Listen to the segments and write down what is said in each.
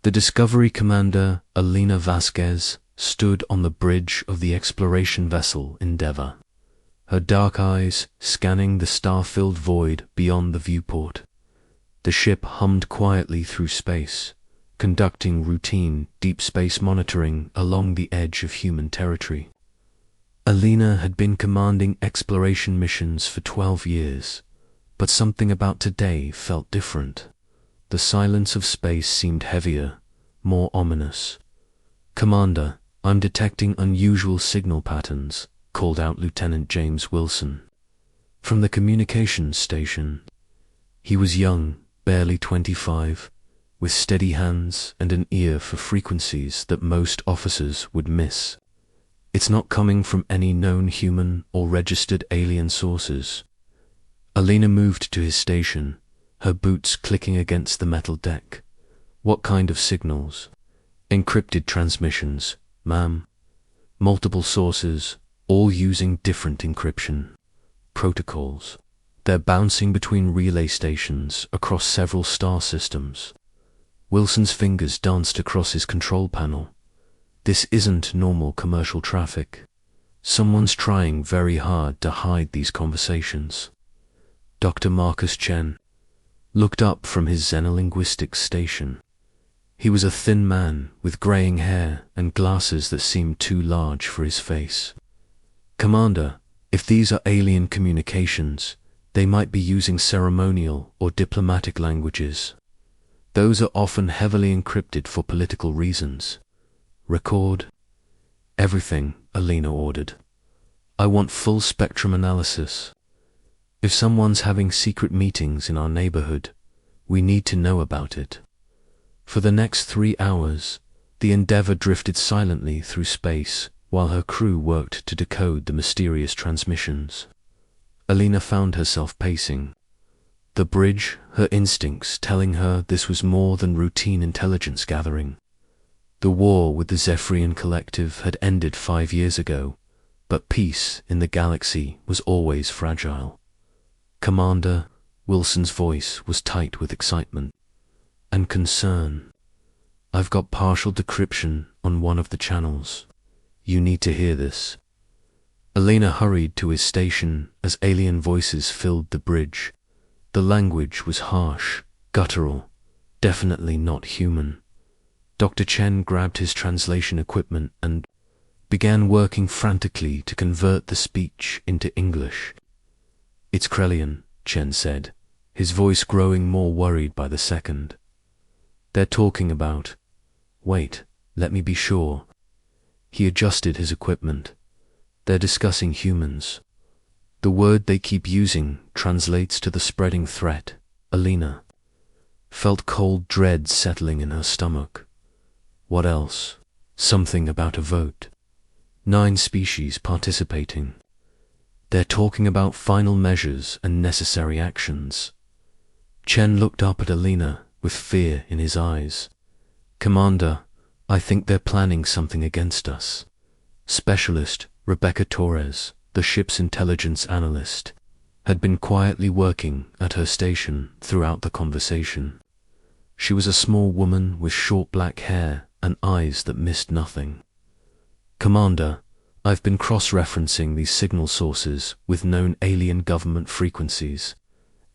The Discovery commander, Elena Vasquez, stood on the bridge of the exploration vessel Endeavour, her dark eyes scanning the star-filled void beyond the viewport. The ship hummed quietly through space, conducting routine deep space monitoring along the edge of human territory. Elena had been commanding exploration missions for 12 years, but something about today felt different. The silence of space seemed heavier, more ominous. "Commander, I'm detecting unusual signal patterns," called out Lieutenant James Wilson. From the communications station. He was young, barely 25, with steady hands and an ear for frequencies that most officers would miss. "It's not coming from any known human or registered alien sources." Elena moved to his station, her boots clicking against the metal deck. "What kind of signals?" "Encrypted transmissions, ma'am. Multiple sources, all using different encryption protocols. They're bouncing between relay stations across several star systems." Wilson's fingers danced across his control panel. "This isn't normal commercial traffic. Someone's trying very hard to hide these conversations." Dr. Marcus Chen looked up from his xenolinguistics station. He was a thin man with graying hair and glasses that seemed too large for his face. "Commander, if these are alien communications, they might be using ceremonial or diplomatic languages. Those are often heavily encrypted for political reasons." "Record everything," Elena ordered. "I want full spectrum analysis. If someone's having secret meetings in our neighborhood, we need to know about it." For the next 3 hours, the Endeavour drifted silently through space while her crew worked to decode the mysterious transmissions. Elena found herself pacing. The bridge, her instincts telling her this was more than routine intelligence gathering. The war with the Zephyrian Collective had ended 5 years ago, but peace in the galaxy was always fragile. "Commander," Wilson's voice was tight with excitement and concern. "I've got partial decryption on one of the channels. You need to hear this." Elena hurried to his station as alien voices filled the bridge. The language was harsh, guttural, definitely not human. Dr. Chen grabbed his translation equipment and began working frantically to convert the speech into English. "It's Krellian," Chen said, his voice growing more worried by the second. "They're talking about... Wait, let me be sure." He adjusted his equipment. "They're discussing humans. The word they keep using translates to the spreading threat." Elena felt cold dread settling in her stomach. What else? Something about a vote. 9 species participating. They're talking about final measures and necessary actions. Chen looked up at Elena with fear in his eyes. "Commander, I think they're planning something against us." Specialist Rebecca Torres, the ship's intelligence analyst, had been quietly working at her station throughout the conversation. She was a small woman with short black hair and eyes that missed nothing. "Commander, I've been cross-referencing these signal sources with known alien government frequencies.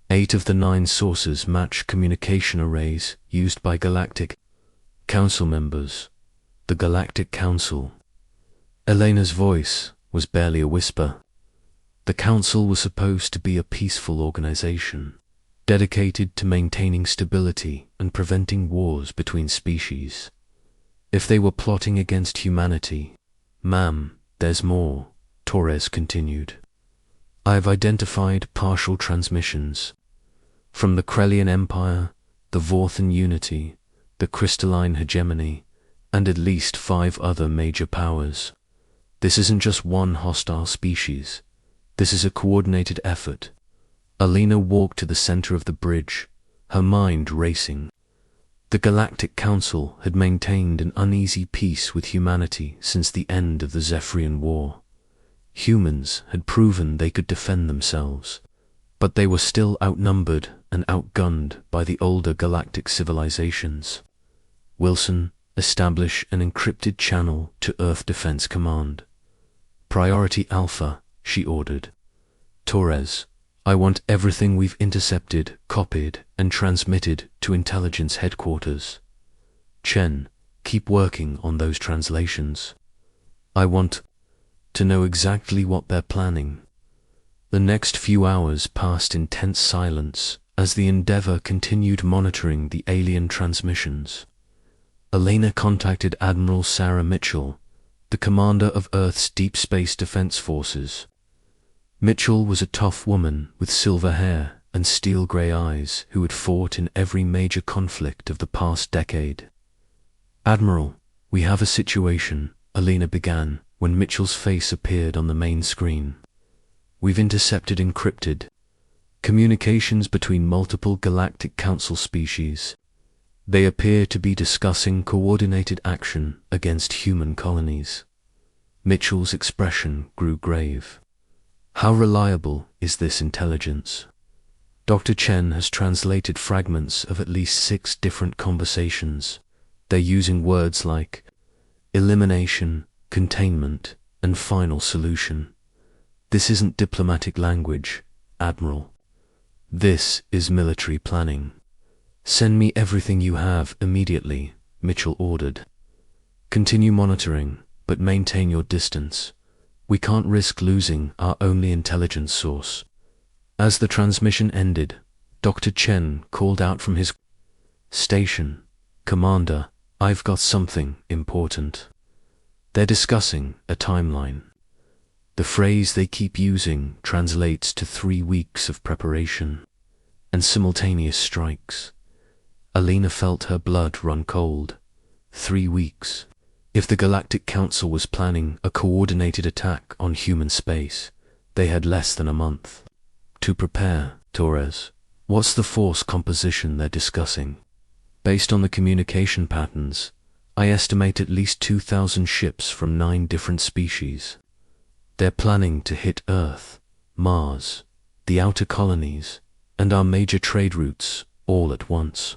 8 of the 9 sources match communication arrays used by Galactic Council members. The Galactic Council." Elena's voice was barely a whisper. The Council was supposed to be a peaceful organization, dedicated to maintaining stability and preventing wars between species. If they were plotting against humanity, "Ma'am, there's more," Torres continued. "I have identified partial transmissions from the Krellian Empire, the Vorthan Unity, the Crystalline Hegemony, and at least 5 other major powers. This isn't just one hostile species. This is a coordinated effort." Elena walked to the center of the bridge, her mind racing. The Galactic Council had maintained an uneasy peace with humanity since the end of the Zephyrian War. Humans had proven they could defend themselves, but they were still outnumbered and outgunned by the older galactic civilizations. Wilson, establish an encrypted channel to Earth Defense Command. Priority Alpha, she ordered. Torres, I want everything we've intercepted, copied, and transmitted to intelligence headquarters. Chen, keep working on those translations. I want to know exactly what they're planning. The next few hours passed in tense silence as the Endeavour continued monitoring the alien transmissions. Elena contacted Admiral Sarah Mitchell, the commander of Earth's Deep Space Defense Forces. Mitchell was a tough woman with silver hair and steel-grey eyes who had fought in every major conflict of the past decade. Admiral, we have a situation, Elena began when Mitchell's face appeared on the main screen. We've intercepted encrypted communications between multiple Galactic Council species. They appear to be discussing coordinated action against human colonies. Mitchell's expression grew grave. How reliable is this intelligence? Dr. Chen has translated fragments of at least 6 different conversations. They're using words like elimination, containment, and final solution. This isn't diplomatic language, Admiral. This is military planning. Send me everything you have immediately, Mitchell ordered. Continue monitoring, but maintain your distance. We can't risk losing our only intelligence source. As the transmission ended, Dr. Chen called out from his station, Commander, I've got something important. They're discussing a timeline. The phrase they keep using translates to 3 weeks of preparation and simultaneous strikes. Elena felt her blood run cold. 3 weeks. If the Galactic Council was planning a coordinated attack on human space, they had less than a month to prepare. Torres, what's the force composition they're discussing? Based on the communication patterns, I estimate at least 2,000 ships from 9 different species. They're planning to hit Earth, Mars, the outer colonies, and our major trade routes all at once.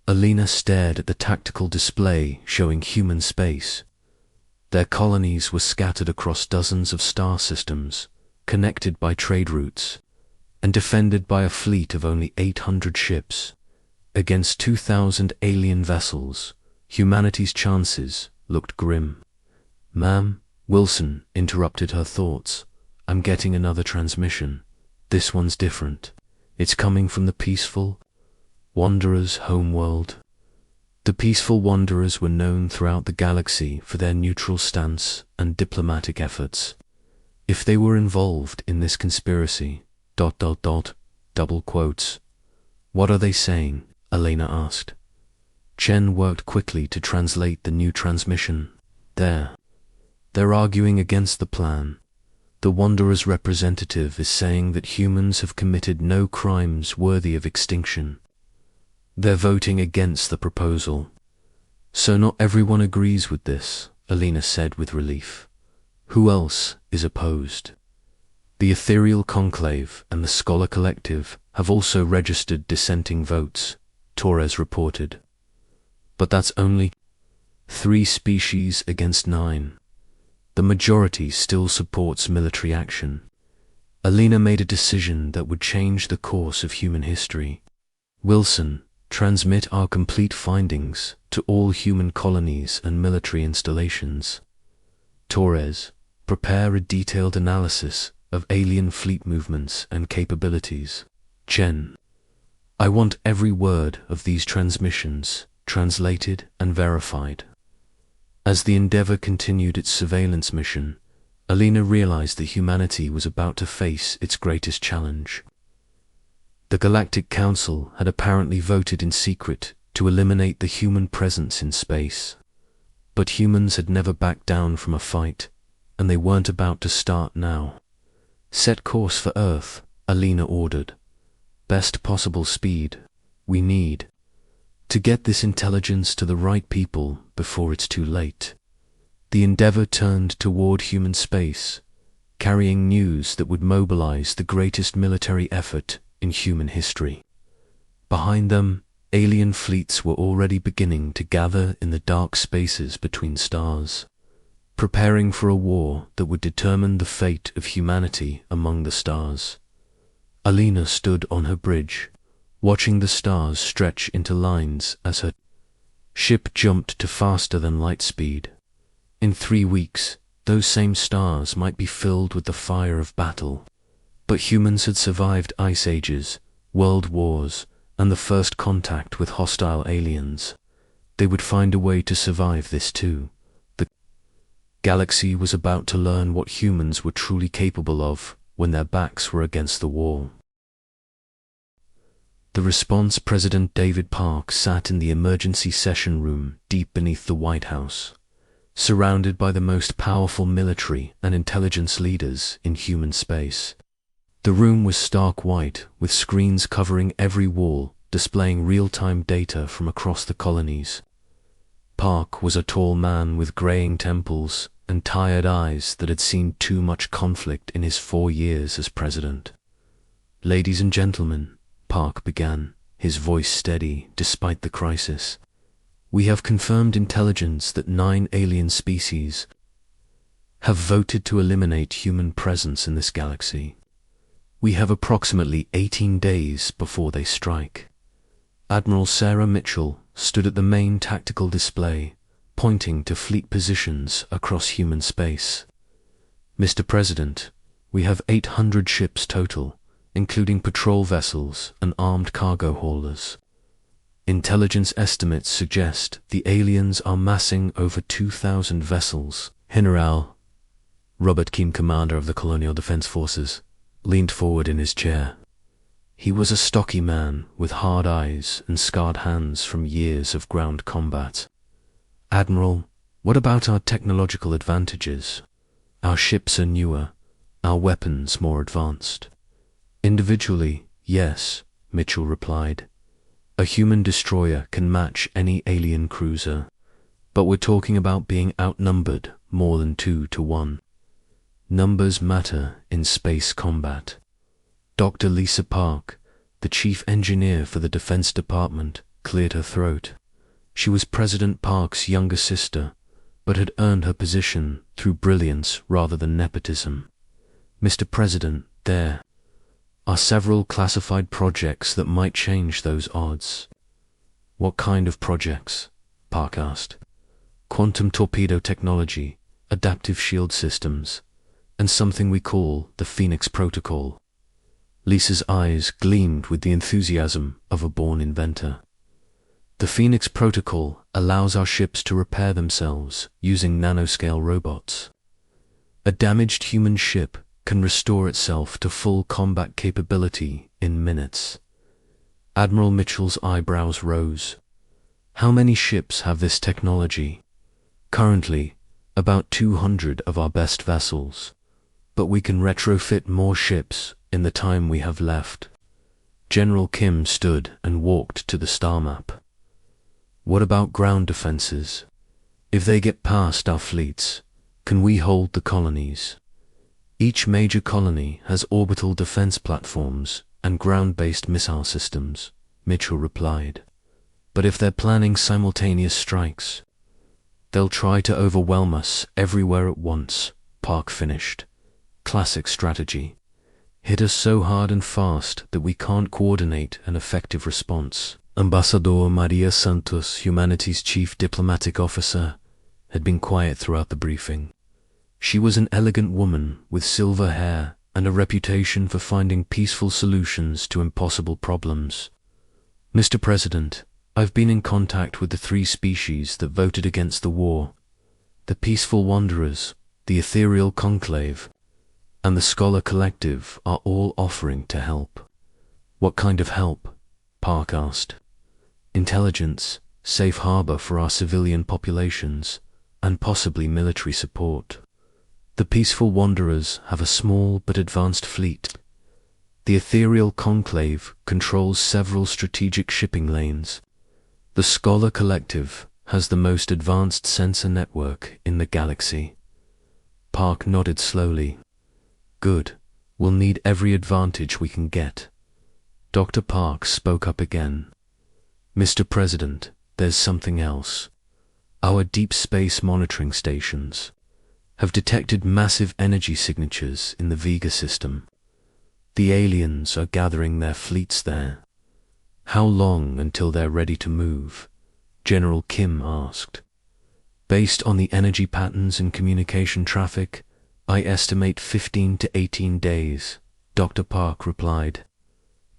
Elena stared at the tactical display showing human space. Their colonies were scattered across dozens of star systems, connected by trade routes, and defended by a fleet of only 800 ships. Against 2,000 alien vessels, humanity's chances looked grim. Ma'am, Wilson interrupted her thoughts. I'm getting another transmission. This one's different. It's coming from the peaceful Wanderers' homeworld. The peaceful Wanderers were known throughout the galaxy for their neutral stance and diplomatic efforts. If they were involved in this conspiracy, ... double quotes. What are they saying? Elena asked. Chen worked quickly to translate the new transmission. They're arguing against the plan. The Wanderers' representative is saying that humans have committed no crimes worthy of extinction. They're voting against the proposal. So not everyone agrees with this, Elena said with relief. Who else is opposed? The Ethereal Conclave and the Scholar Collective have also registered dissenting votes, Torres reported. But that's only 3 species against 9. The majority still supports military action. Elena made a decision that would change the course of human history. Wilson, transmit our complete findings to all human colonies and military installations. Torres, prepare a detailed analysis of alien fleet movements and capabilities. Chen, I want every word of these transmissions translated and verified. As the Endeavour continued its surveillance mission, Elena realized that humanity was about to face its greatest challenge. The Galactic Council had apparently voted in secret to eliminate the human presence in space. But humans had never backed down from a fight, and they weren't about to start now. Set course for Earth, Elena ordered. Best possible speed. We need to get this intelligence to the right people before it's too late. The Endeavour turned toward human space, carrying news that would mobilize the greatest military effort in human history. Behind them, Alien fleets were already beginning to gather in the dark spaces between stars, preparing for a war that would determine the fate of humanity among the stars. Alina stood on her bridge, watching the stars stretch into lines as her ship jumped to faster than light speed. In 3 weeks, those same stars might be filled with the fire of battle. But humans had survived ice ages, world wars, and the first contact with hostile aliens. They would find a way to survive this too. The galaxy was about to learn what humans were truly capable of when their backs were against the wall. The response President David Park sat in the emergency session room deep beneath the White House, surrounded by the most powerful military and intelligence leaders in human space. The room was stark white, with screens covering every wall, displaying real-time data from across the colonies. Park was a tall man with graying temples and tired eyes that had seen too much conflict in his 4 years as president. "Ladies and gentlemen," Park began, his voice steady despite the crisis, "we have confirmed intelligence that 9 alien species have voted to eliminate human presence in this galaxy. We have approximately 18 days before they strike." Admiral Sarah Mitchell stood at the main tactical display, pointing to fleet positions across human space. "Mr. President, we have 800 ships total, including patrol vessels and armed cargo haulers. Intelligence estimates suggest the aliens are massing over 2,000 vessels." General Robert Keane, commander of the Colonial Defense Forces, leaned forward in his chair. He was a stocky man with hard eyes and scarred hands from years of ground combat. "Admiral, what about our technological advantages? Our ships are newer, our weapons more advanced." "Individually, yes," Mitchell replied. "A human destroyer can match any alien cruiser, but we're talking about being outnumbered more than 2 to 1. Numbers matter in space combat." Dr. Lisa Park, the chief engineer for the Defense Department, cleared her throat. She was President Park's younger sister, but had earned her position through brilliance rather than nepotism. "Mr. President, there are several classified projects that might change those odds." "What kind of projects?" Park asked. "Quantum torpedo technology, adaptive shield systems, and something we call the Phoenix Protocol." Lisa's eyes gleamed with the enthusiasm of a born inventor. "The Phoenix Protocol allows our ships to repair themselves using nanoscale robots. A damaged human ship can restore itself to full combat capability in minutes." Admiral Mitchell's eyebrows rose. "How many ships have this technology?" "Currently, about 200 of our best vessels. But we can retrofit more ships in the time we have left." General Kim stood and walked to the star map. "What about ground defenses? If they get past our fleets, can we hold the colonies?" "Each major colony has orbital defense platforms and ground-based missile systems," Mitchell replied. "But if they're planning simultaneous strikes, they'll try to overwhelm us everywhere at once," Park finished. "Classic strategy. Hit us so hard and fast that we can't coordinate an effective response." Ambassador Maria Santos, humanity's chief diplomatic officer, had been quiet throughout the briefing. She was an elegant woman with silver hair and a reputation for finding peaceful solutions to impossible problems. "Mr. President, I've been in contact with the 3 species that voted against the war. The Peaceful Wanderers, the Ethereal Conclave, and the Scholar Collective are all offering to help." "What kind of help?" Park asked. "Intelligence, safe harbor for our civilian populations, and possibly military support. The Peaceful Wanderers have a small but advanced fleet. The Ethereal Conclave controls several strategic shipping lanes. The Scholar Collective has the most advanced sensor network in the galaxy." Park nodded slowly. "Good. We'll need every advantage we can get." Dr. Park spoke up again. Mr. President, there's something else. Our deep space monitoring stations have detected massive energy signatures in the Vega system. The aliens are gathering their fleets there. How long until they're ready to move? General Kim asked. Based on the energy patterns and communication traffic, I estimate 15 to 18 days, Dr. Park replied.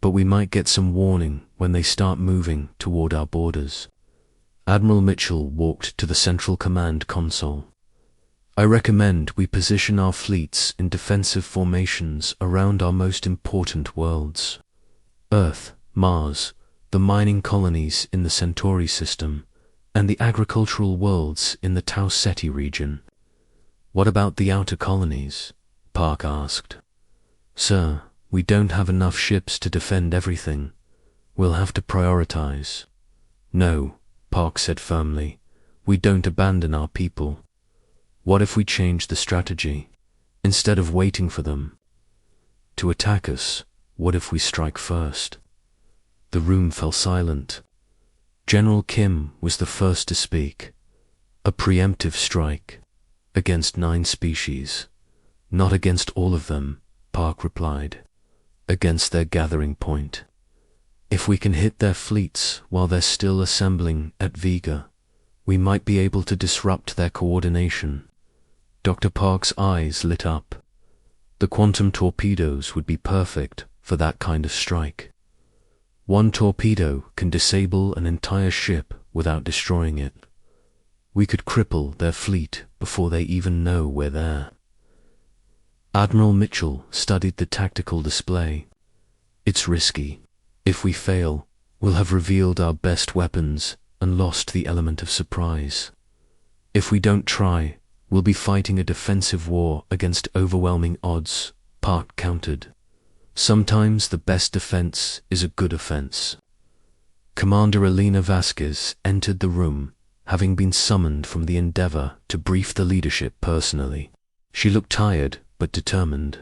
But we might get some warning when they start moving toward our borders. Admiral Mitchell walked to the Central Command console. I recommend we position our fleets in defensive formations around our most important worlds. Earth, Mars, the mining colonies in the Centauri system, and the agricultural worlds in the Tau Ceti region. What about the outer colonies? Park asked. Sir, we don't have enough ships to defend everything. We'll have to prioritize. No, Park said firmly. We don't abandon our people. What if we change the strategy? Instead of waiting for them to attack us, what if we strike first? The room fell silent. General Kim was the first to speak. A preemptive strike against 9 species. Not against all of them, Park replied. Against their gathering point. If we can hit their fleets while they're still assembling at Vega, we might be able to disrupt their coordination. Dr. Park's eyes lit up. The quantum torpedoes would be perfect for that kind of strike. One torpedo can disable an entire ship without destroying it. We could cripple their fleet before they even know we're there. Admiral Mitchell studied the tactical display. It's risky. If we fail, we'll have revealed our best weapons and lost the element of surprise. If we don't try, we'll be fighting a defensive war against overwhelming odds, Park countered. Sometimes the best defense is a good offense. Commander Elena Vasquez entered the room, having been summoned from the Endeavour to brief the leadership personally. She looked tired but determined.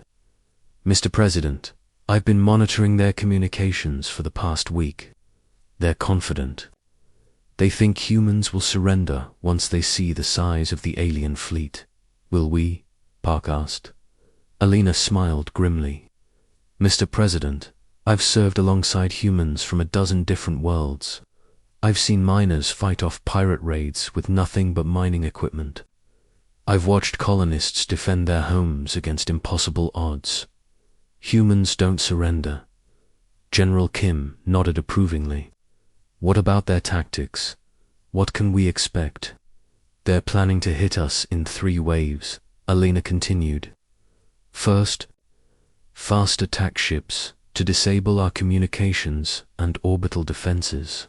Mr. President, I've been monitoring their communications for the past week. They're confident. They think humans will surrender once they see the size of the alien fleet. Will we? Park asked. Elena smiled grimly. Mr. President, I've served alongside humans from a dozen different worlds. I've seen miners fight off pirate raids with nothing but mining equipment. I've watched colonists defend their homes against impossible odds. Humans don't surrender. General Kim nodded approvingly. What about their tactics? What can we expect? They're planning to hit us in 3 waves, Elena continued. First, fast attack ships to disable our communications and orbital defenses.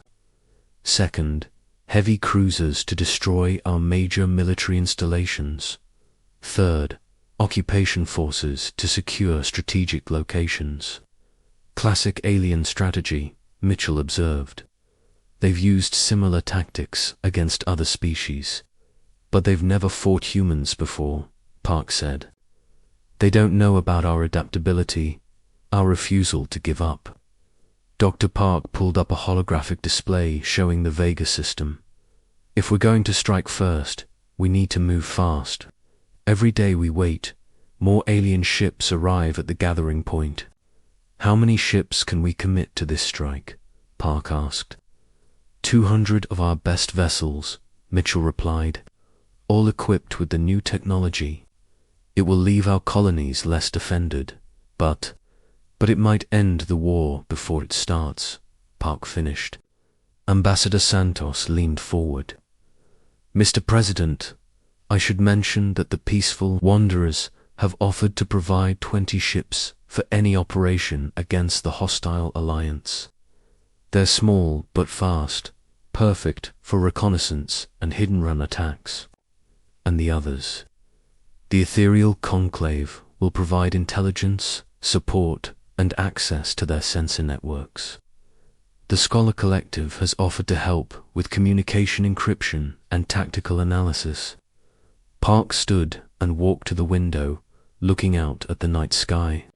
Second, heavy cruisers to destroy our major military installations. Third, occupation forces to secure strategic locations. Classic alien strategy, Mitchell observed. They've used similar tactics against other species, but they've never fought humans before, Park said. They don't know about our adaptability, our refusal to give up. Dr. Park pulled up a holographic display showing the Vega system. If we're going to strike first, we need to move fast. Every day we wait, more alien ships arrive at the gathering point. How many ships can we commit to this strike? Park asked. 200 of our best vessels, Mitchell replied, all equipped with the new technology. It will leave our colonies less defended, but it might end the war before it starts, Park finished. Ambassador Santos leaned forward. Mr. President, I should mention that the peaceful Wanderers have offered to provide 20 ships for any operation against the hostile alliance. They're small but fast, perfect for reconnaissance and hidden-run attacks. And the others? The Ethereal Conclave will provide intelligence, support, and access to their sensor networks. The Scholar Collective has offered to help with communication encryption and tactical analysis. Park stood and walked to the window, looking out at the night sky.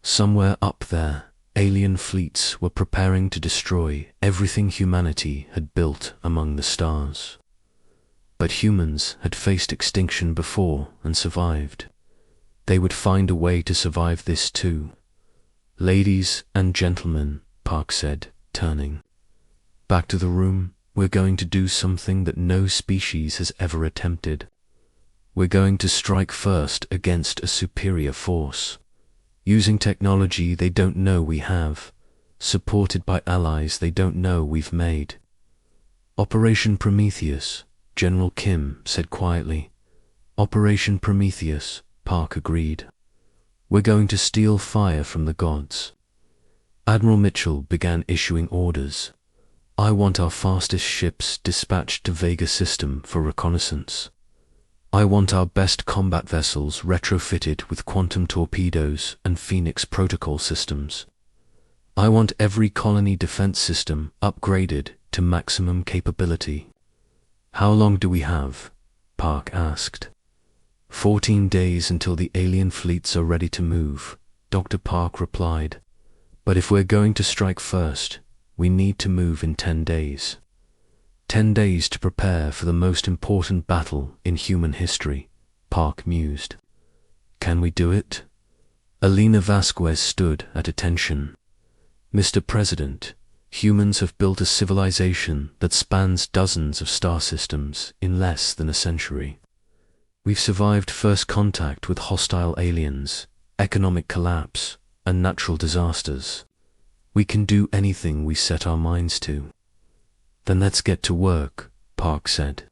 Somewhere up there, Alien fleets were preparing to destroy everything humanity had built among the stars. But humans had faced extinction before and survived. They would find a way to survive this too. "Ladies and gentlemen," Park said, turning back to the room, "we're going to do something that no species has ever attempted. We're going to strike first against a superior force, using technology they don't know we have, supported by allies they don't know we've made." "Operation Prometheus," General Kim said quietly. "Operation Prometheus," Park agreed. "We're going to steal fire from the gods." Admiral Mitchell began issuing orders. "I want our fastest ships dispatched to Vega system for reconnaissance. I want our best combat vessels retrofitted with quantum torpedoes and Phoenix protocol systems. I want every colony defense system upgraded to maximum capability." "How long do we have?" Park asked. 14 days until the alien fleets are ready to move," Dr. Park replied. "But if we're going to strike first, we need to move in 10 days. 10 days to prepare for the most important battle in human history," Park mused. "Can we do it?" Alina Vasquez stood at attention. "Mr. President, humans have built a civilization that spans dozens of star systems in less than a century. We've survived first contact with hostile aliens, economic collapse, and natural disasters. We can do anything we set our minds to." "Then let's get to work," Park said.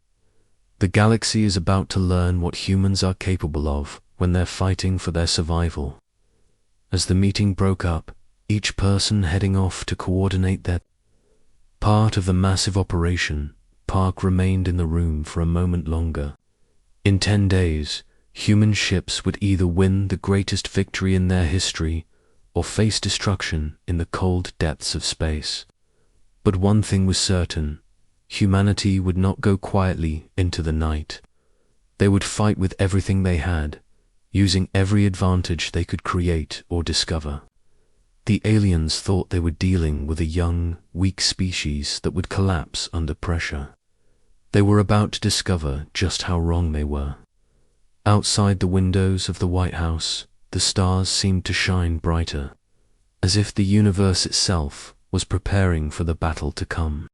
"The galaxy is about to learn what humans are capable of when they're fighting for their survival." As the meeting broke up, each person heading off to coordinate their part of the massive operation, Park remained in the room for a moment longer. In 10 days, human ships would either win the greatest victory in their history or face destruction in the cold depths of space. But one thing was certain: humanity would not go quietly into the night. They would fight with everything they had, using every advantage they could create or discover. The aliens thought they were dealing with a young, weak species that would collapse under pressure. They were about to discover just how wrong they were. Outside the windows of the White House, the stars seemed to shine brighter, as if the universe itself was preparing for the battle to come.